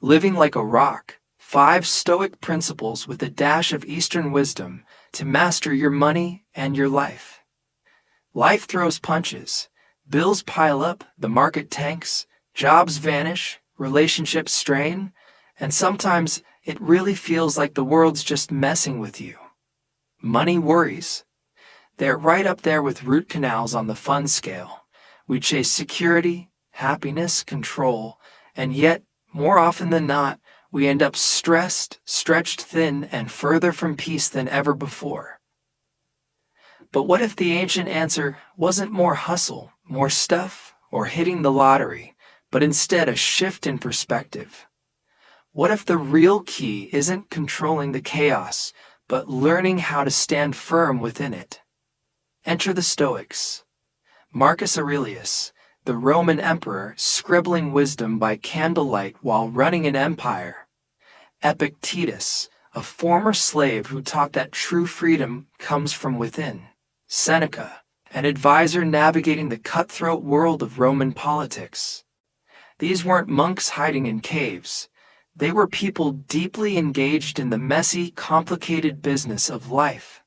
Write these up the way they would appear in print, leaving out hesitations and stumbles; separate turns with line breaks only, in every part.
Living like a rock, 5 Stoic principles with a dash of Eastern wisdom to master your money and your life. Life throws punches. Bills pile up, the market tanks, jobs vanish, relationships strain, and sometimes it really feels like the world's just messing with you. Money worries. They're right up there with root canals on the fun scale. We chase security, happiness, control, and yet, more often than not, we end up stressed, stretched thin, and further from peace than ever before. But what if the ancient answer wasn't more hustle, more stuff, or hitting the lottery, but instead a shift in perspective? What if the real key isn't controlling the chaos, but learning how to stand firm within it? Enter the Stoics. Marcus Aurelius, the Roman emperor, scribbling wisdom by candlelight while running an empire. Epictetus, a former slave who taught that true freedom comes from within. Seneca, an advisor navigating the cutthroat world of Roman politics. These weren't monks hiding in caves. They were people deeply engaged in the messy, complicated business of life.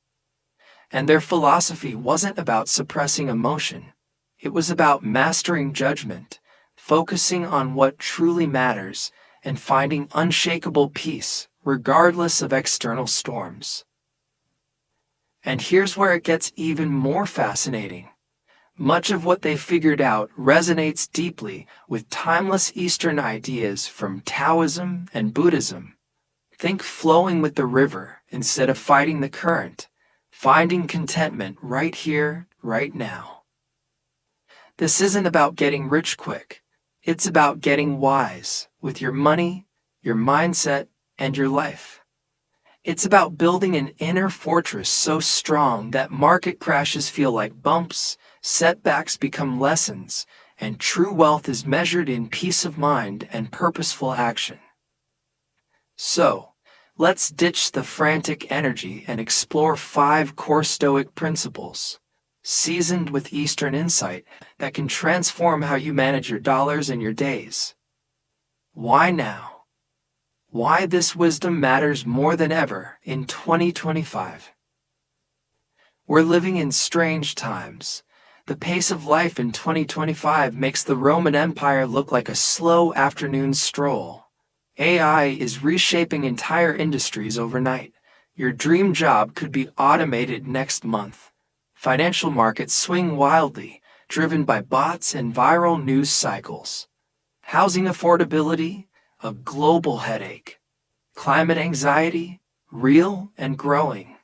And their philosophy wasn't about suppressing emotion. It was about mastering judgment, focusing on what truly matters, and finding unshakable peace, regardless of external storms. And here's where it gets even more fascinating. Much of what they figured out resonates deeply with timeless Eastern ideas from Taoism and Buddhism. Think flowing with the river instead of fighting the current, finding contentment right here, right now. This isn't about getting rich quick. It's about getting wise with your money, your mindset, and your life. It's about building an inner fortress so strong that market crashes feel like bumps, setbacks become lessons, and true wealth is measured in peace of mind and purposeful action. So, let's ditch the frantic energy and explore 5 core Stoic principles, seasoned with Eastern insight, that can transform how you manage your dollars and your days. Why now? Why this wisdom matters more than ever in 2025. We're living in strange times. The pace of life in 2025 makes the Roman Empire look like a slow afternoon stroll. AI is reshaping entire industries overnight. Your dream job could be automated next month. Financial markets swing wildly, driven by bots and viral news cycles. Housing affordability, a global headache. Climate anxiety, real and growing.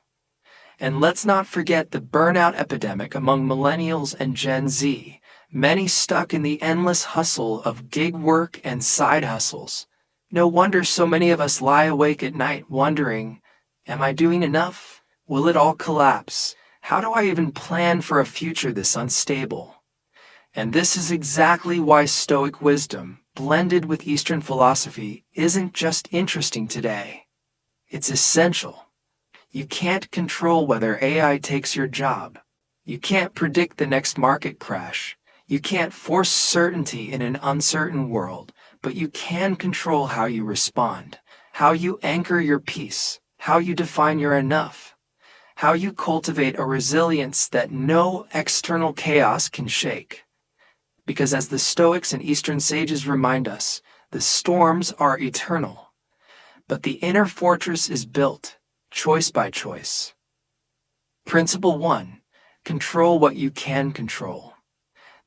And let's not forget the burnout epidemic among millennials and Gen Z, many stuck in the endless hustle of gig work and side hustles. No wonder so many of us lie awake at night wondering, am I doing enough? Will it all collapse? How do I even plan for a future this unstable? And this is exactly why Stoic wisdom, blended with Eastern philosophy, isn't just interesting today. It's essential. You can't control whether AI takes your job. You can't predict the next market crash. You can't force certainty in an uncertain world, but you can control how you respond, how you anchor your peace, how you define your enough, how you cultivate a resilience that no external chaos can shake. Because as the Stoics and Eastern sages remind us, the storms are eternal, but the inner fortress is built, choice by choice. Principle 1. Control what you can control.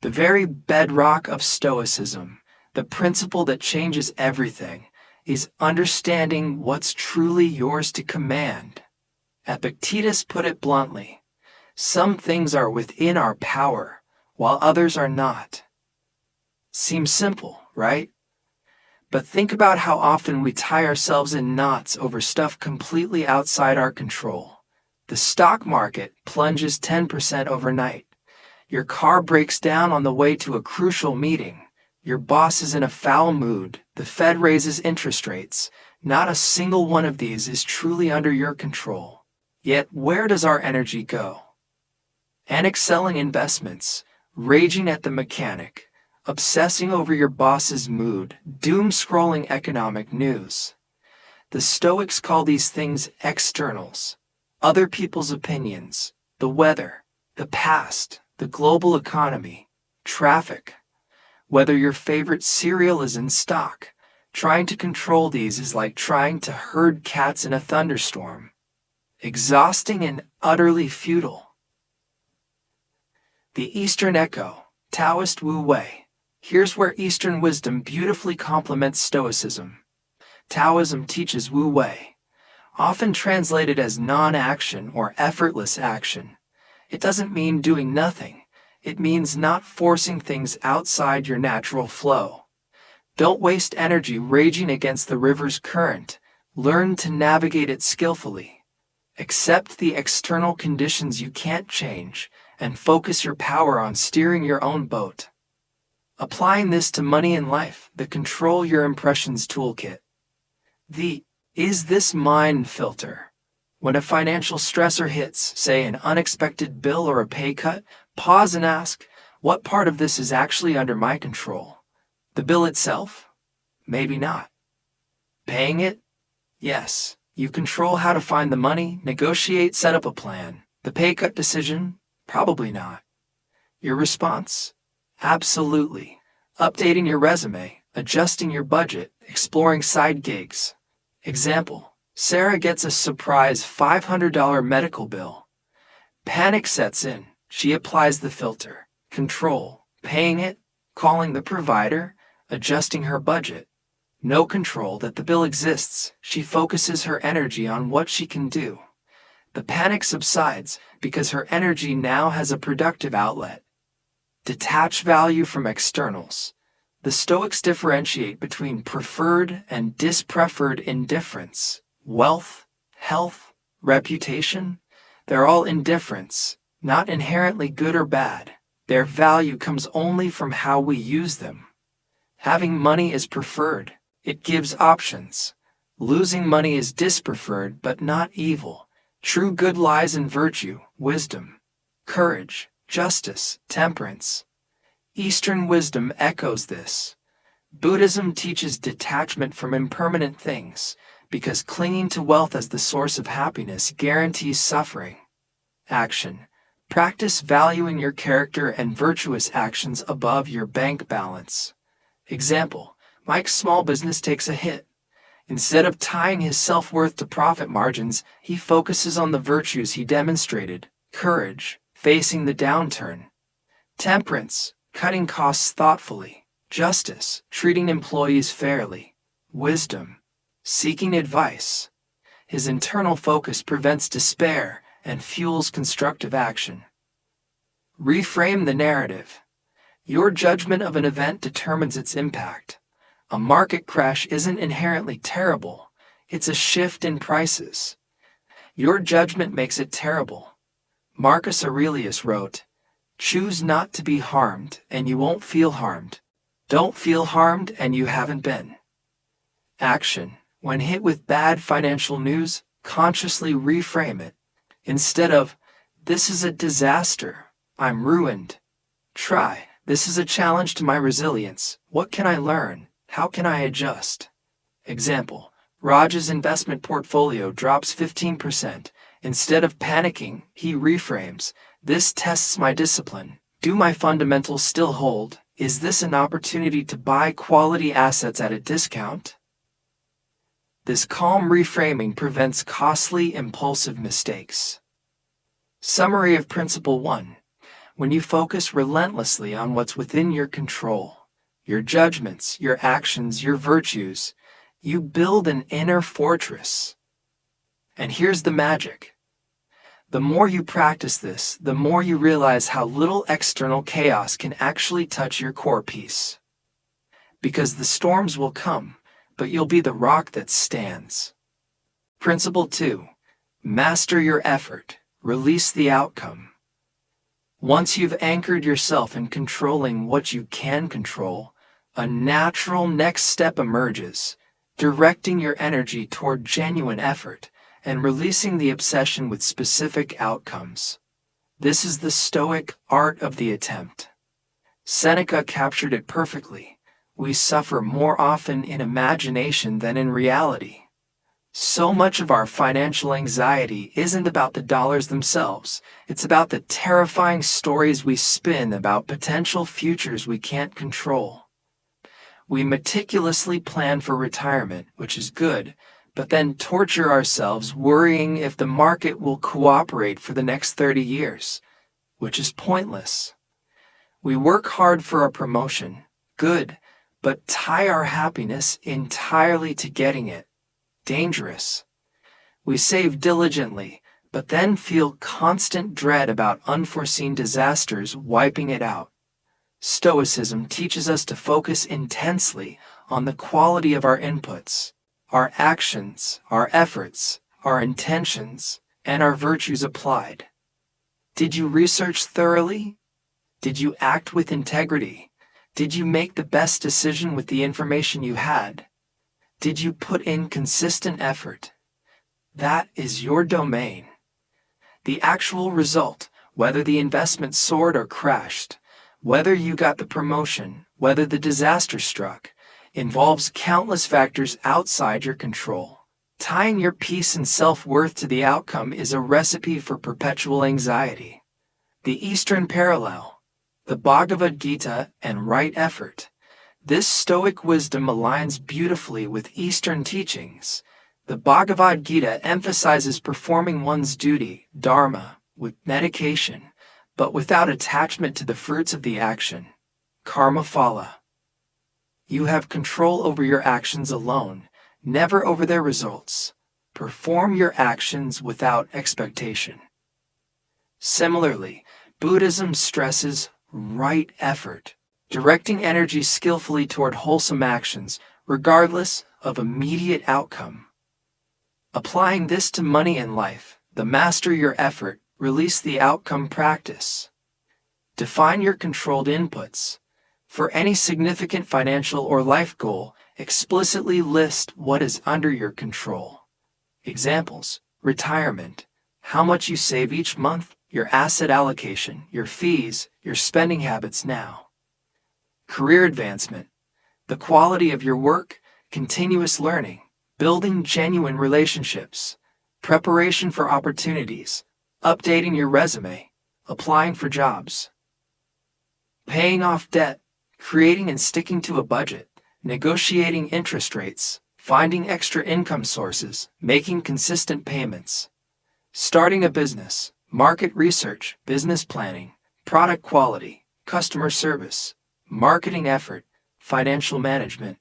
The very bedrock of Stoicism, the principle that changes everything, is understanding what's truly yours to command. Epictetus put it bluntly, some things are within our power, while others are not. Seems simple, right? But think about how often we tie ourselves in knots over stuff completely outside our control. The stock market plunges 10% overnight. Your car breaks down on the way to a crucial meeting. Your boss is in a foul mood. The Fed raises interest rates. Not a single one of these is truly under your control. Yet where does our energy go? An excelling investments, raging at the mechanic, obsessing over your boss's mood, doom-scrolling economic news. The Stoics call these things externals, other people's opinions, the weather, the past, the global economy, traffic. Whether your favorite cereal is in stock, trying to control these is like trying to herd cats in a thunderstorm. Exhausting and utterly futile. The Eastern Echo, Taoist Wu Wei. Here's where Eastern wisdom beautifully complements Stoicism. Taoism teaches Wu Wei, often translated as non-action or effortless action. It doesn't mean doing nothing. It means not forcing things outside your natural flow. Don't waste energy raging against the river's current. Learn to navigate it skillfully. Accept the external conditions you can't change and focus your power on steering your own boat. Applying this to money and life, the Control Your Impressions Toolkit. The "Is this mine?" filter. When a financial stressor hits, say an unexpected bill or a pay cut, pause and ask, what part of this is actually under my control? The bill itself? Maybe not. Paying it? Yes. You control how to find the money, negotiate, set up a plan. The pay cut decision? Probably not. Your response? Absolutely. Updating your resume, adjusting your budget, exploring side gigs. Example: Sarah gets a surprise $500 medical bill. Panic sets in. She applies the filter. Control. Paying it, calling the provider, adjusting her budget. No control that the bill exists. She focuses her energy on what she can do. The panic subsides because her energy now has a productive outlet. Detach value from externals. The Stoics differentiate between preferred and dispreferred indifference. Wealth, health, reputation, they're all indifference, not inherently good or bad. Their value comes only from how we use them. Having money is preferred. It gives options. Losing money is dispreferred but not evil. True good lies in virtue, wisdom, courage, justice, temperance. Eastern wisdom echoes this. Buddhism teaches detachment from impermanent things, because clinging to wealth as the source of happiness guarantees suffering. Action. Practice valuing your character and virtuous actions above your bank balance. Example: Mike's small business takes a hit. Instead of tying his self-worth to profit margins, he focuses on the virtues he demonstrated: courage, facing the downturn; temperance, cutting costs thoughtfully; justice, treating employees fairly; wisdom, seeking advice. His internal focus prevents despair and fuels constructive action. Reframe the narrative. Your judgment of an event determines its impact. A market crash isn't inherently terrible, it's a shift in prices. Your judgment makes it terrible. Marcus Aurelius wrote, "Choose not to be harmed, and you won't feel harmed. Don't feel harmed, and you haven't been." Action. When hit with bad financial news, consciously reframe it. Instead of, "This is a disaster, I'm ruined," try, "This is a challenge to my resilience. What can I learn? How can I adjust?" Example: Raj's investment portfolio drops 15%. Instead of panicking, he reframes, "This tests my discipline. Do my fundamentals still hold? Is this an opportunity to buy quality assets at a discount?" This calm reframing prevents costly, impulsive mistakes. Summary of Principle 1. When you focus relentlessly on what's within your control, your judgments, your actions, your virtues, you build an inner fortress. And here's the magic. The more you practice this, the more you realize how little external chaos can actually touch your core peace. Because the storms will come, but you'll be the rock that stands. Principle 2. Master your effort. Release the outcome. Once you've anchored yourself in controlling what you can control, a natural next step emerges, directing your energy toward genuine effort and releasing the obsession with specific outcomes. This is the Stoic art of the attempt. Seneca captured it perfectly. We suffer more often in imagination than in reality. So much of our financial anxiety isn't about the dollars themselves. It's about the terrifying stories we spin about potential futures we can't control. We meticulously plan for retirement, which is good, but then torture ourselves worrying if the market will cooperate for the next 30 years, which is pointless. We work hard for a promotion, good, but tie our happiness entirely to getting it, dangerous. We save diligently, but then feel constant dread about unforeseen disasters wiping it out. Stoicism teaches us to focus intensely on the quality of our inputs, our actions, our efforts, our intentions, and our virtues applied. Did you research thoroughly? Did you act with integrity? Did you make the best decision with the information you had? Did you put in consistent effort? That is your domain. The actual result, whether the investment soared or crashed, whether you got the promotion, whether the disaster struck, involves countless factors outside your control. Tying your peace and self-worth to the outcome is a recipe for perpetual anxiety. The Eastern parallel, the Bhagavad Gita and right effort. This Stoic wisdom aligns beautifully with Eastern teachings. The Bhagavad Gita emphasizes performing one's duty, dharma, with dedication, but without attachment to the fruits of the action, karma phala. You have control over your actions alone, never over their results. Perform your actions without expectation. Similarly, Buddhism stresses right effort, directing energy skillfully toward wholesome actions, regardless of immediate outcome. Applying this to money and life, the master your effort, release the outcome practice. Define your controlled inputs. For any significant financial or life goal, explicitly list what is under your control. Examples: retirement, how much you save each month, your asset allocation, your fees, your spending habits now. Career advancement, the quality of your work, continuous learning, building genuine relationships, preparation for opportunities, updating your resume, applying for jobs. Paying off debt, creating and sticking to a budget, negotiating interest rates, finding extra income sources, making consistent payments. Starting a business, market research, business planning, product quality, customer service, marketing effort, financial management.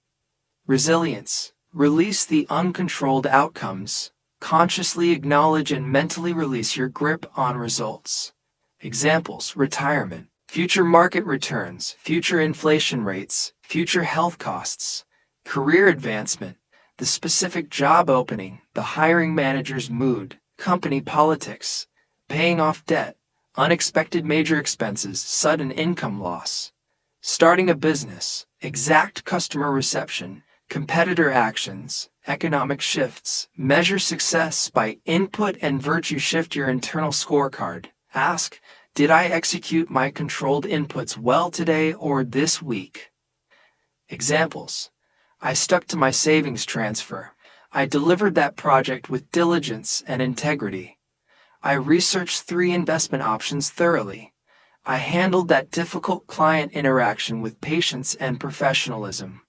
Resilience, release the uncontrolled outcomes. Consciously acknowledge and mentally release your grip on results. Examples: retirement, future market returns, future inflation rates, future health costs. Career advancement, the specific job opening, the hiring manager's mood, company politics. Paying off debt, unexpected major expenses, sudden income loss. Starting a business, exact customer reception, competitor actions, economic shifts. Measure success by input and virtue. Shift your internal scorecard. Ask, did I execute my controlled inputs well today or this week? Examples: I stuck to my savings transfer. I delivered that project with diligence and integrity. I researched 3 investment options thoroughly. I handled that difficult client interaction with patience and professionalism.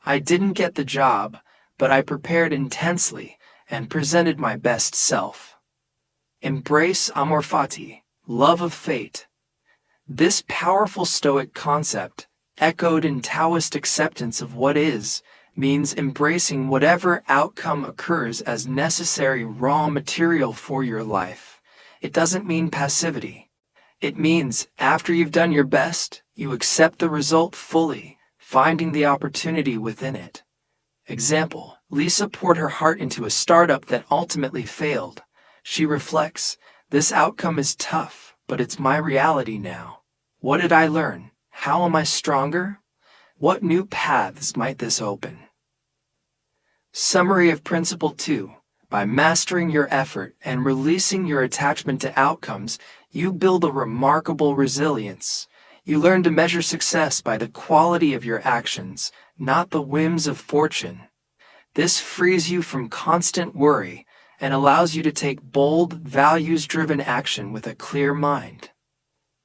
I didn't get the job, but I prepared intensely and presented my best self. Embrace amor fati, love of fate. This powerful Stoic concept, echoed in Taoist acceptance of what is, means embracing whatever outcome occurs as necessary raw material for your life. It doesn't mean passivity. It means after you've done your best, you accept the result fully, finding the opportunity within it. Example: Lisa poured her heart into a startup that ultimately failed. She reflects, this outcome is tough, but it's my reality now. What did I learn? How am I stronger? What new paths might this open? Summary of Principle 2. By mastering your effort and releasing your attachment to outcomes, you build a remarkable resilience. You learn to measure success by the quality of your actions, not the whims of fortune. This frees you from constant worry and allows you to take bold, values-driven action with a clear mind.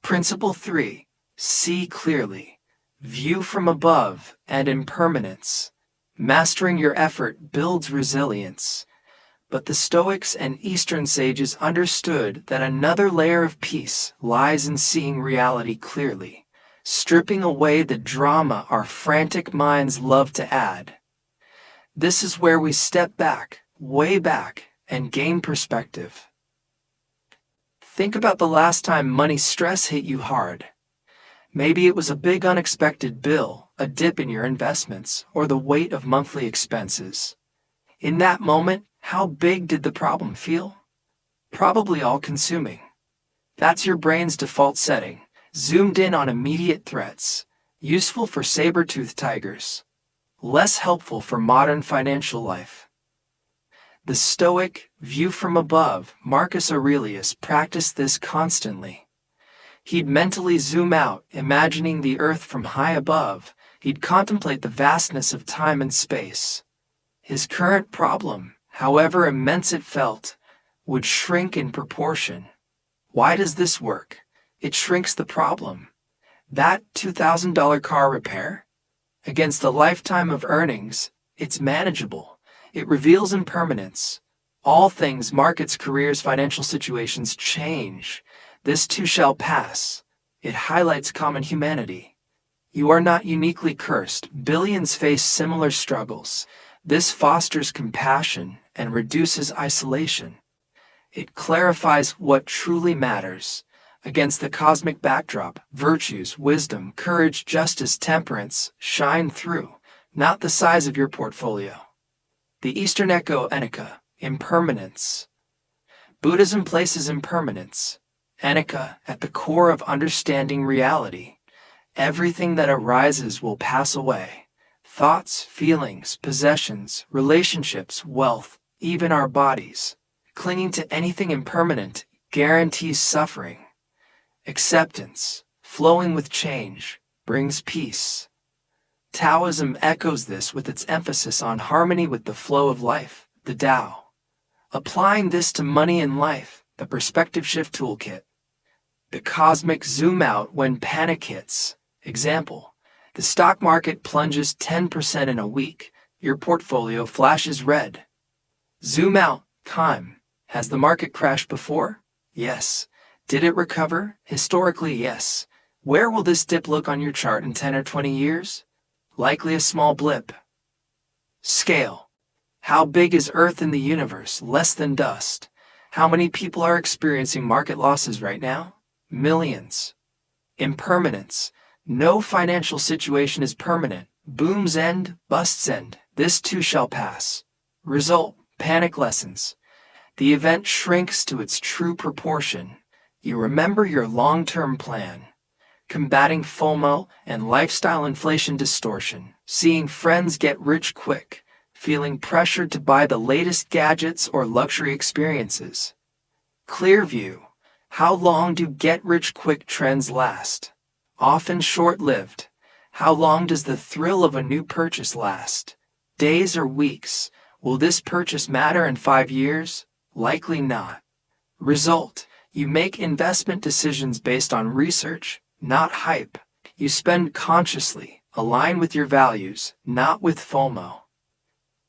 Principle 3. See clearly. View from above and impermanence. Mastering your effort builds resilience. But the Stoics and Eastern sages understood that another layer of peace lies in seeing reality clearly, stripping away the drama our frantic minds love to add. This is where we step back, way back, and gain perspective. Think about the last time money stress hit you hard. Maybe it was a big unexpected bill, a dip in your investments, or the weight of monthly expenses. In that moment, how big did the problem feel? Probably all-consuming. That's your brain's default setting, zoomed in on immediate threats, useful for saber-toothed tigers, less helpful for modern financial life. The Stoic, view from above, Marcus Aurelius practiced this constantly. He'd mentally zoom out, imagining the earth from high above. He'd contemplate the vastness of time and space. His current problem, however immense it felt, would shrink in proportion. Why does this work? It shrinks the problem. That $2,000 car repair? Against a lifetime of earnings, it's manageable. It reveals impermanence. All things, markets, careers, financial situations change. This too shall pass. It highlights common humanity. You are not uniquely cursed. Billions face similar struggles. This fosters compassion and reduces isolation. It clarifies what truly matters. Against the cosmic backdrop, virtues, wisdom, courage, justice, temperance shine through, not the size of your portfolio. The Eastern Eneca, impermanence. Buddhism places impermanence, Eneca, at the core of understanding reality. Everything that arises will pass away. Thoughts, feelings, possessions, relationships, wealth, even our bodies. Clinging to anything impermanent guarantees suffering. Acceptance, flowing with change, brings peace. Taoism echoes this with its emphasis on harmony with the flow of life, the Tao. Applying this to money and life, the Perspective Shift Toolkit. The cosmic zoom out when panic hits. Example, the stock market plunges 10% in a week. Your portfolio flashes red. Zoom out, time. Has the market crashed before? Yes. Did it recover? Historically, yes. Where will this dip look on your chart in 10 or 20 years? Likely a small blip. Scale. How big is Earth in the universe? Less than dust. How many people are experiencing market losses right now? Millions. Impermanence. No financial situation is permanent. Booms end, busts end. This too shall pass. Result, panic lessens. The event shrinks to its true proportion. You remember your long-term plan. Combating FOMO and lifestyle inflation distortion. Seeing friends get rich quick. Feeling pressured to buy the latest gadgets or luxury experiences. Clear view. How long do get-rich-quick trends last? Often short-lived. How long does the thrill of a new purchase last? Days or weeks? Will this purchase matter in 5 years? Likely not. Result: you make investment decisions based on research, not hype. You spend consciously, align with your values, not with FOMO.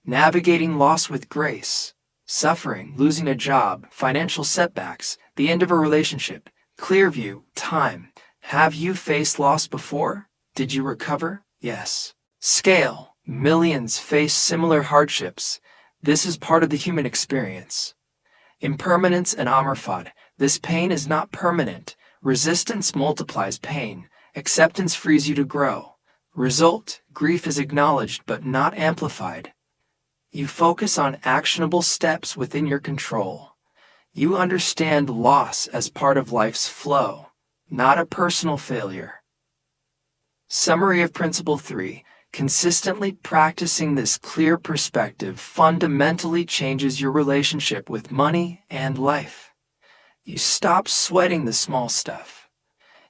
Navigating loss with grace. Suffering, losing a job, financial setbacks, the end of a relationship. Clear view, time. Have you faced loss before? Did you recover? Yes. Scale. Millions face similar hardships. This is part of the human experience. Impermanence and Amarfad. This pain is not permanent. Resistance multiplies pain. Acceptance frees you to grow. Result: grief is acknowledged but not amplified. You focus on actionable steps within your control. You understand loss as part of life's flow, not a personal failure. Summary of Principle 3. Consistently practicing this clear perspective fundamentally changes your relationship with money and life. You stop sweating the small stuff.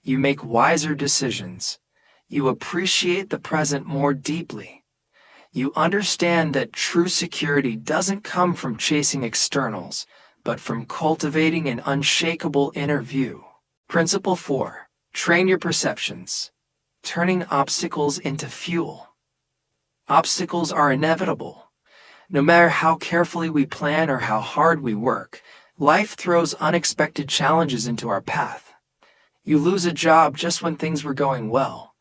You make wiser decisions. You appreciate the present more deeply. You understand that true security doesn't come from chasing externals, but from cultivating an unshakable inner view. Principle 4. Train your perceptions. Turning obstacles into fuel. Obstacles are inevitable. No matter how carefully we plan or how hard we work, life throws unexpected challenges into our path. You lose a job just when things were going well.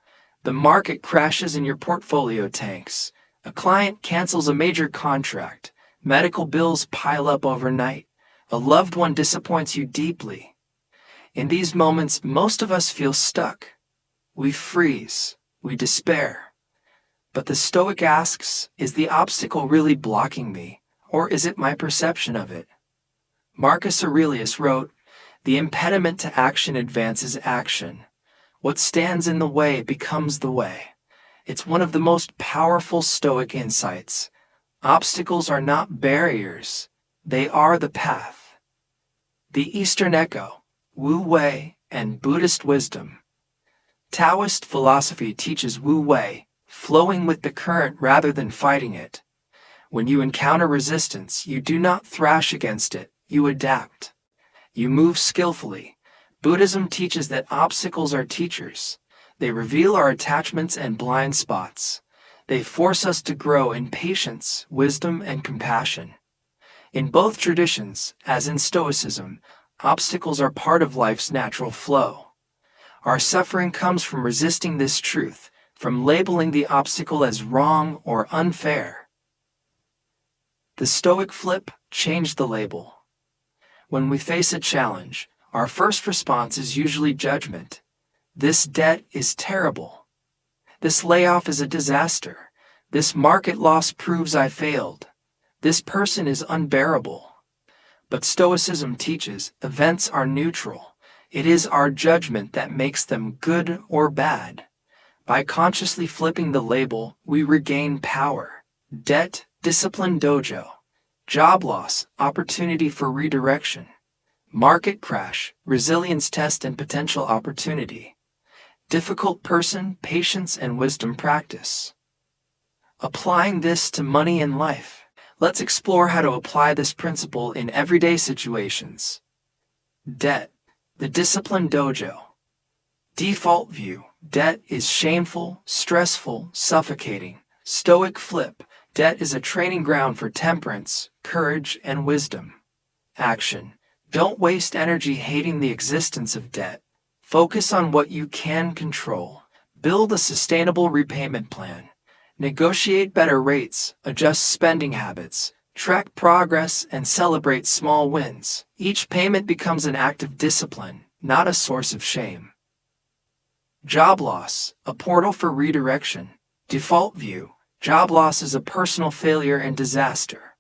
The market crashes and your portfolio tanks. A client cancels a major contract. Medical bills pile up overnight. A loved one disappoints you deeply. In these moments, most of us feel stuck. We freeze. We despair. But the Stoic asks, is the obstacle really blocking me, or is it my perception of it? Marcus Aurelius wrote, "The impediment to action advances action. What stands in the way becomes the way." It's one of the most powerful Stoic insights. Obstacles are not barriers. They are the path. The Eastern Echo, Wu Wei, and Buddhist wisdom. Taoist philosophy teaches Wu Wei, flowing with the current rather than fighting it. When you encounter resistance, you do not thrash against it, you adapt. You move skillfully. Buddhism teaches that obstacles are teachers. They reveal our attachments and blind spots. They force us to grow in patience, wisdom, and compassion. In both traditions, as in Stoicism, obstacles are part of life's natural flow. Our suffering comes from resisting this truth, from labeling the obstacle as wrong or unfair. The Stoic flip: change the label. When we face a challenge, our first response is usually judgment. This debt is terrible. This layoff is a disaster. This market loss proves I failed. This person is unbearable. But Stoicism teaches events are neutral. It is our judgment that makes them good or bad. By consciously flipping the label, we regain power. Debt, discipline dojo. Job loss, opportunity for redirection. Market crash, resilience test and potential opportunity. Difficult person, patience and wisdom practice. Applying this to money and life. Let's explore how to apply this principle in everyday situations. Debt, the discipline dojo. Default view: debt is shameful, stressful, suffocating. Stoic flip: debt is a training ground for temperance, courage, and wisdom. Action: don't waste energy hating the existence of debt. Focus on what you can control. Build a sustainable repayment plan. Negotiate better rates, adjust spending habits, track progress, and celebrate small wins. Each payment becomes an act of discipline, not a source of shame. Job loss, a portal for redirection. Default view: job loss is a personal failure and disaster.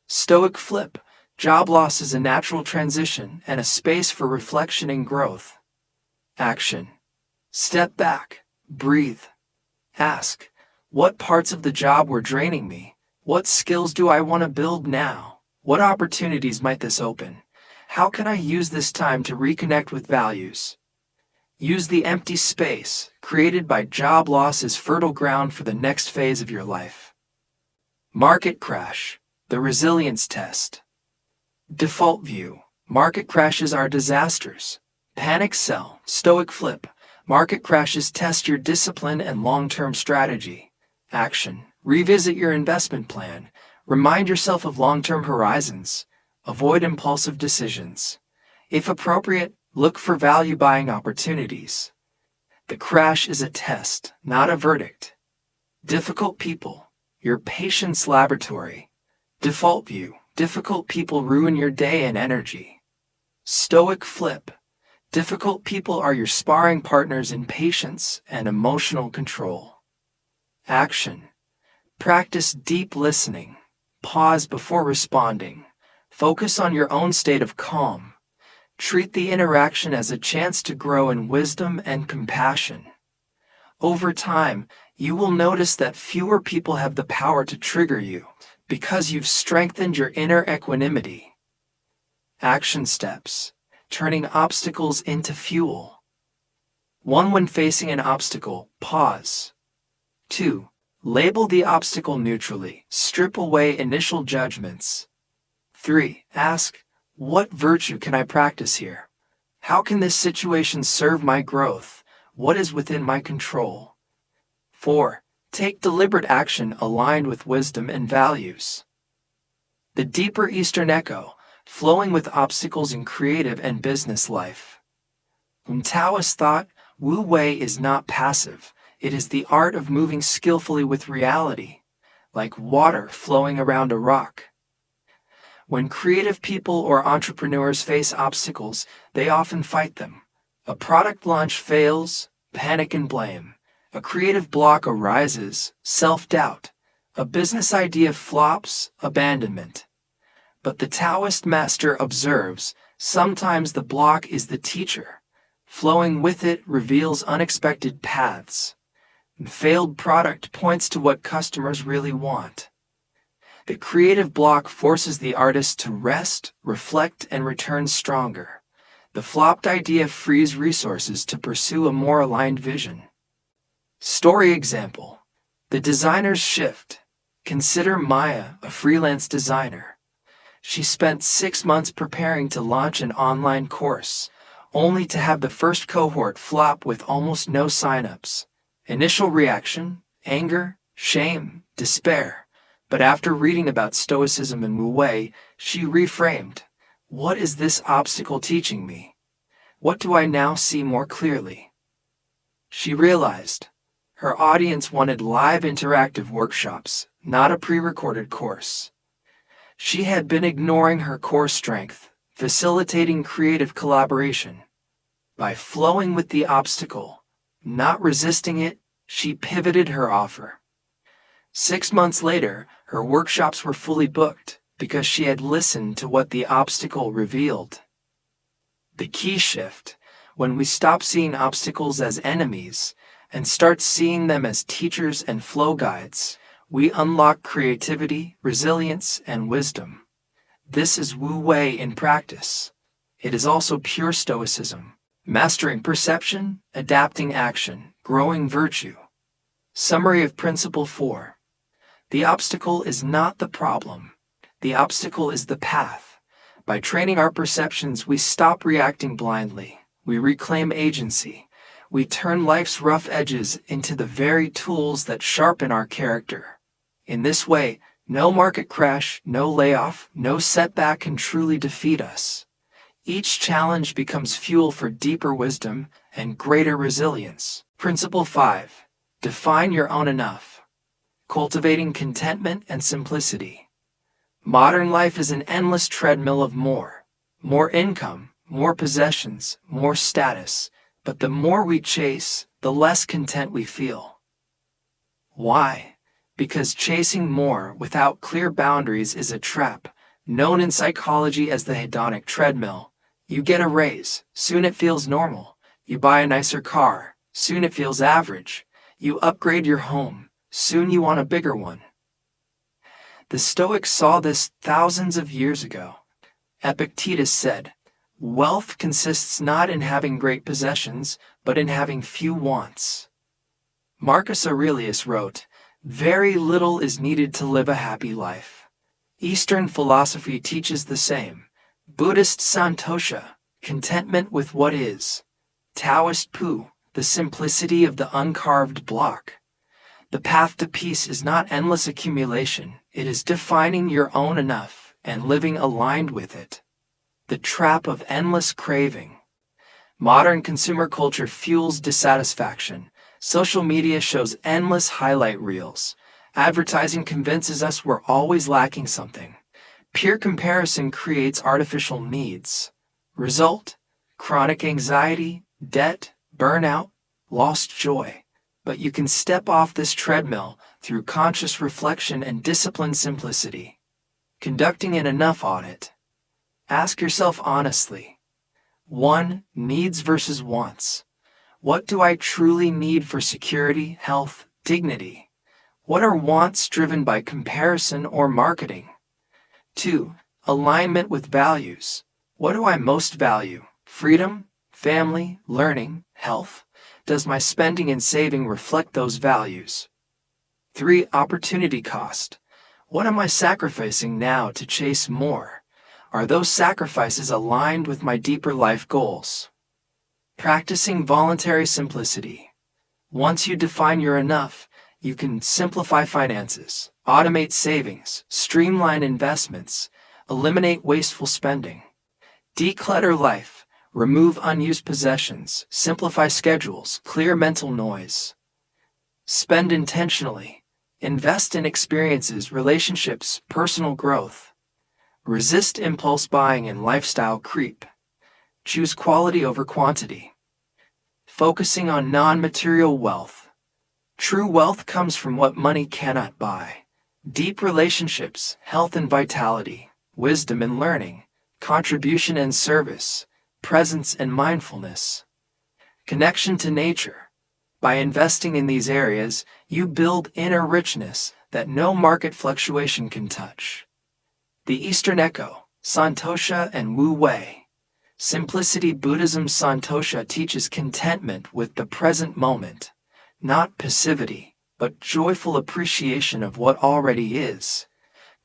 Stoic flip: job loss is a natural transition and a space for reflection and growth. Action: step back, breathe. Ask, what parts of the job were draining me? What skills do I want to build now? What opportunities might this open? How can I use this time to reconnect with values? Use the empty space created by job loss as fertile ground for the next phase of your life. Market crash, the resilience test. Default view: market crashes are disasters. Panic sell, Stoic flip: market crashes test your discipline and long-term strategy. Action: revisit your investment plan. Remind yourself of long-term horizons. Avoid impulsive decisions. If appropriate, look for value buying opportunities. The crash is a test, not a verdict. Difficult people, your patience laboratory. Default view: difficult people ruin your day and energy. Stoic flip: difficult people are your sparring partners in patience and emotional control. Action: practice deep listening. Pause before responding. Focus on your own state of calm. Treat the interaction as a chance to grow in wisdom and compassion. Over time, you will notice that fewer people have the power to trigger you because you've strengthened your inner equanimity. Action steps: turning obstacles into fuel. 1. When facing an obstacle, pause. 2. Label the obstacle neutrally. Strip away initial judgments. 3. Ask, what virtue can I practice here? How can this situation serve my growth? What is within my control? 4. Take deliberate action aligned with wisdom and values. The deeper Eastern echo, flowing with obstacles in creative and business life. In Taoist thought, Wu Wei is not passive. It is the art of moving skillfully with reality, like water flowing around a rock. When creative people or entrepreneurs face obstacles, they often fight them. A product launch fails, panic and blame. A creative block arises, self-doubt. A business idea flops, abandonment. But the Taoist master observes, sometimes the block is the teacher. Flowing with it reveals unexpected paths. And failed product points to what customers really want. The creative block forces the artist to rest, reflect, and return stronger. The flopped idea frees resources to pursue a more aligned vision. Story example. The designer's shift. Consider Maya, a freelance designer. She spent 6 months preparing to launch an online course, only to have the first cohort flop with almost no signups. Initial reaction, anger, shame, despair. But after reading about Stoicism and Wu Wei, she reframed. What is this obstacle teaching me? What do I now see more clearly? She realized her audience wanted live interactive workshops, not a pre-recorded course. She had been ignoring her core strength, facilitating creative collaboration. By flowing with the obstacle, not resisting it, she pivoted her offer. 6 months later, her workshops were fully booked because she had listened to what the obstacle revealed. The key shift, when we stop seeing obstacles as enemies and start seeing them as teachers and flow guides, we unlock creativity, resilience, and wisdom. This is Wu Wei in practice. It is also pure Stoicism, mastering perception, adapting action, growing virtue. Summary of Principle 4. The obstacle is not the problem. The obstacle is the path. By training our perceptions, we stop reacting blindly. We reclaim agency. We turn life's rough edges into the very tools that sharpen our character. In this way, no market crash, no layoff, no setback can truly defeat us. Each challenge becomes fuel for deeper wisdom and greater resilience. Principle 5. Define your own enough. Cultivating contentment and simplicity. Modern life is an endless treadmill of more. More income, more possessions, more status. But the more we chase, the less content we feel. Why? Because chasing more without clear boundaries is a trap, known in psychology as the hedonic treadmill. You get a raise, soon it feels normal. You buy a nicer car, soon it feels average. You upgrade your home, soon you want a bigger one. The Stoics saw this thousands of years ago. Epictetus said, "Wealth consists not in having great possessions, but in having few wants." Marcus Aurelius wrote, "Very little is needed to live a happy life." Eastern philosophy teaches the same. Buddhist Santosha, contentment with what is. Taoist Pu, the simplicity of the uncarved block. The path to peace is not endless accumulation, it is defining your own enough and living aligned with it. The trap of endless craving. Modern consumer culture fuels dissatisfaction. Social media shows endless highlight reels. Advertising convinces us we're always lacking something. Peer comparison creates artificial needs. Result? Chronic anxiety, debt, burnout, lost joy. But you can step off this treadmill through conscious reflection and disciplined simplicity. Conducting an enough audit. Ask yourself honestly. 1. Needs versus wants. What do I truly need for security, health, dignity? What are wants driven by comparison or marketing? 2. Alignment with values. What do I most value? Freedom, family, learning, health? Does my spending and saving reflect those values? 3. Opportunity cost. What am I sacrificing now to chase more? Are those sacrifices aligned with my deeper life goals? Practicing voluntary simplicity. Once you define your enough, you can simplify finances, automate savings, streamline investments, eliminate wasteful spending. Declutter life, remove unused possessions, simplify schedules, clear mental noise. Spend intentionally. Invest in experiences, relationships, personal growth. Resist impulse buying and lifestyle creep. Choose quality over quantity. Focusing on non-material wealth. True wealth comes from what money cannot buy. Deep relationships, health and vitality, wisdom and learning, contribution and service, presence and mindfulness. Connection to nature. By investing in these areas, you build inner richness that no market fluctuation can touch. The Eastern Echo, Santosha and Wu Wei. Simplicity Buddhism. Santosha teaches contentment with the present moment, not passivity, but joyful appreciation of what already is.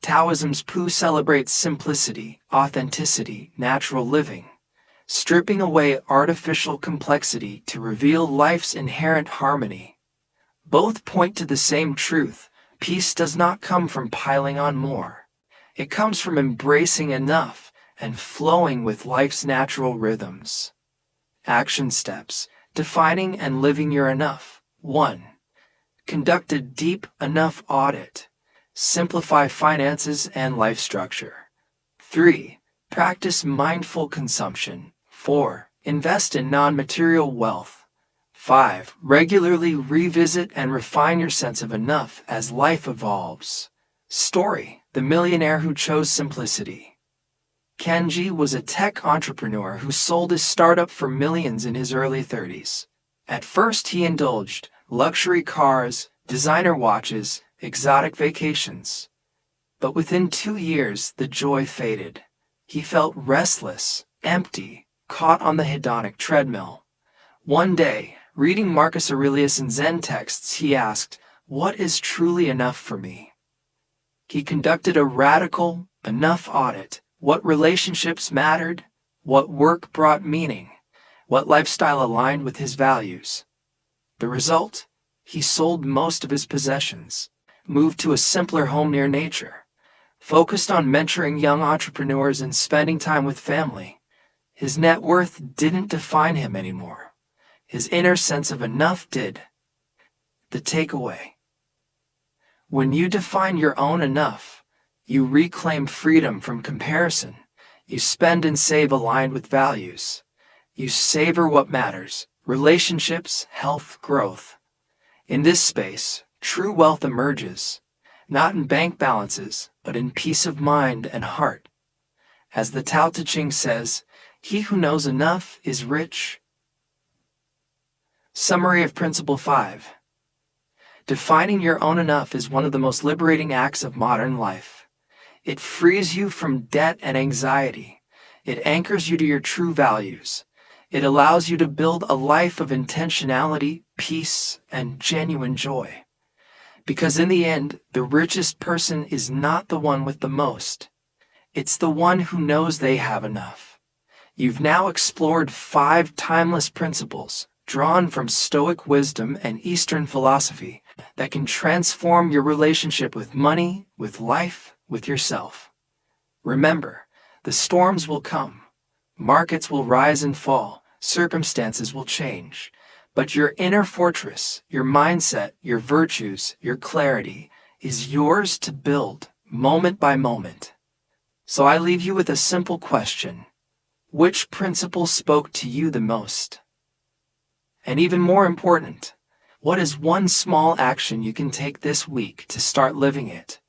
Taoism's Pu celebrates simplicity, authenticity, natural living, stripping away artificial complexity to reveal life's inherent harmony. Both point to the same truth: peace does not come from piling on more. It comes from embracing enough and flowing with life's natural rhythms. Action steps: defining and living your enough. 1. Conduct a deep enough audit. Simplify finances and life structure. 3. Practice mindful consumption. 4. Invest in non-material wealth. 5. Regularly revisit and refine your sense of enough as life evolves. Story: the millionaire who chose simplicity. Kenji was a tech entrepreneur who sold his startup for millions in his early 30s. At first he indulged luxury cars, designer watches, exotic vacations. But within 2 years, the joy faded. He felt restless, empty, caught on the hedonic treadmill. One day, reading Marcus Aurelius' Zen texts, he asked, "What is truly enough for me?" He conducted a radical enough audit. What relationships mattered? What work brought meaning? What lifestyle aligned with his values? The result? He sold most of his possessions, moved to a simpler home near nature, focused on mentoring young entrepreneurs and spending time with family. His net worth didn't define him anymore. His inner sense of enough did. The takeaway: when you define your own enough, you reclaim freedom from comparison. You spend and save aligned with values. You savor what matters: relationships, health, growth. In this space, true wealth emerges, not in bank balances, but in peace of mind and heart. As the Tao Te Ching says, he who knows enough is rich. Summary of Principle 5. Defining your own enough is one of the most liberating acts of modern life. It frees you from debt and anxiety. It anchors you to your true values. It allows you to build a life of intentionality, peace, and genuine joy. Because in the end, the richest person is not the one with the most. It's the one who knows they have enough. You've now explored 5 timeless principles drawn from Stoic wisdom and Eastern philosophy that can transform your relationship with money, with life, with yourself. Remember, the storms will come. Markets will rise and fall. Circumstances will change. But your inner fortress, your mindset, your virtues, your clarity is yours to build moment by moment. So I leave you with a simple question. Which principle spoke to you the most? And even more important, what is one small action you can take this week to start living it?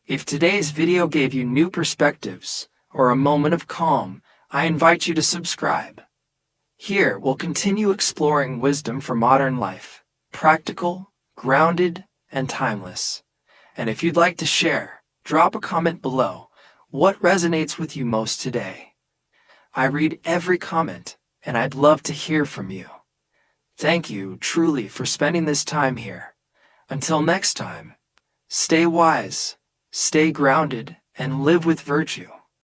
If today's video gave you new perspectives or a moment of calm, I invite you to subscribe. Here, we'll continue exploring wisdom for modern life, practical, grounded, and timeless. And if you'd like to share, drop a comment below. What resonates with you most today? I read every comment, and I'd love to hear from you. Thank you truly for spending this time here. Until next time, stay wise, stay grounded, and live with virtue.